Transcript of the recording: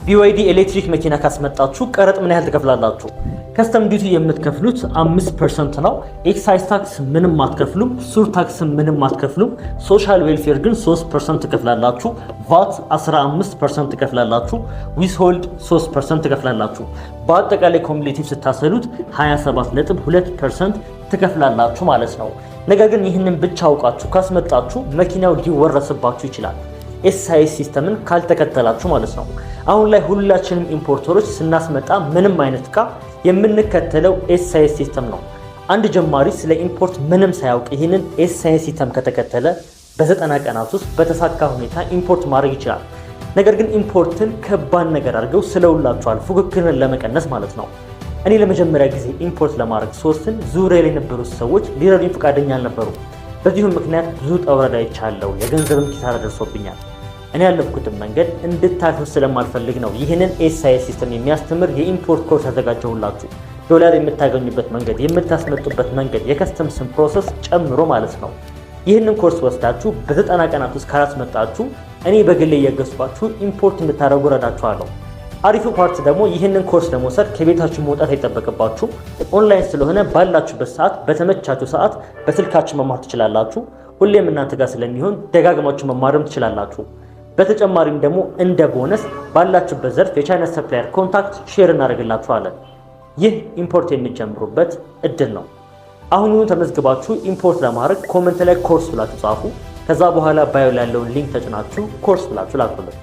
BYD ኤሌክትሪክ መኪና ካስመጣችሁ ቀረጥ ምን ያህል ትከፍላላችሁ? ከስተም ዲዩቲ የምትከፍሉት 5% ነው። ኤክሳይዝ ታክስ ምንም አትከፍሉም። ሱር ታክስ ምንም አትከፍሉም። ሶሻል ዌልፌር ግን 3% ትከፍላላችሁ። ቫት 15% ትከፍላላችሁ። ዊዝሆልድ 3% ትከፍላላችሁ። በአጠቃላይ ኮሙሌቲቭ ስታሰሉት 27.2% ትከፍላላችሁ ማለት ነው። ነገር ግን ይህንን ብቻ አውቃችሁ ካስመጣችሁ መኪናው ሊወረስባችሁ ይችላል። ኤስአይኤስ ሲስተምን ካልተከተላችሁ ማለት ነው። አሁን ላይ ሁላችንም ኢምፖርተሮች ስናስመጣ ምንም አይነት እቃ የምንከተለው ኤስአይኤስ ሲስተም ነው። አንድ ጀማሪ ስለ ኢምፖርት ምንም ሳያውቅ ይህንን ኤስአይኤስ ሲስተም ከተከተለ በ90 ቀናት ውስጥ በተሳካ ሁኔታ ኢምፖርት ማድረግ ይችላል። ነገር ግን ኢምፖርትን ከባድ ነገር አድርገው ስለውላችኋል፣ ፉክክርን ለመቀነስ ማለት ነው። እኔ ለመጀመሪያ ጊዜ ኢምፖርት ለማድረግ ሶስትን ዙሪያ ላይ የነበሩት ሰዎች ሊረዱኝ ፈቃደኛ አልነበሩ። በዚሁም ምክንያት ብዙ ጠውረዳ ይቻለው፣ የገንዘብም ኪሳራ ደርሶብኛል። እኔ ያለፍኩትን መንገድ እንድታልፉ ስለማልፈልግ ነው ይህንን ኤስአይኤስ ሲስተም የሚያስተምር የኢምፖርት ኮርስ ያዘጋጀሁላችሁ። ዶላር የምታገኙበት መንገድ፣ የምታስመጡበት መንገድ፣ የከስተምስን ፕሮሰስ ጨምሮ ማለት ነው። ይህንን ኮርስ ወስዳችሁ በ90 ቀናት ውስጥ ካላስመጣችሁ እኔ በግሌ እየገዝኳችሁ ኢምፖርት እንድታደርጉ ረዳችኋለሁ። አሪፉ ፓርት ደግሞ ይህንን ኮርስ ለመውሰድ ከቤታችሁ መውጣት አይጠበቅባችሁ። ኦንላይን ስለሆነ ባላችሁበት ሰዓት በተመቻችሁ ሰዓት በስልካችሁ መማር ትችላላችሁ። ሁሌም እናንተ ጋር ስለሚሆን ደጋግማችሁ መማርም ትችላላችሁ። በተጨማሪም ደግሞ እንደ ቦነስ ባላችሁበት ዘርፍ የቻይና ሰፕላየር ኮንታክት ሼር እናደርግላችኋለን። ይህ ኢምፖርት የሚጀምሩበት እድል ነው። አሁኑኑ ተመዝግባችሁ ኢምፖርት ለማድረግ ኮመንት ላይ ኮርስ ብላችሁ ጻፉ። ከዛ በኋላ ባዮ ላይ ያለውን ሊንክ ተጭናችሁ ኮርስ ብላችሁ ላኩልን።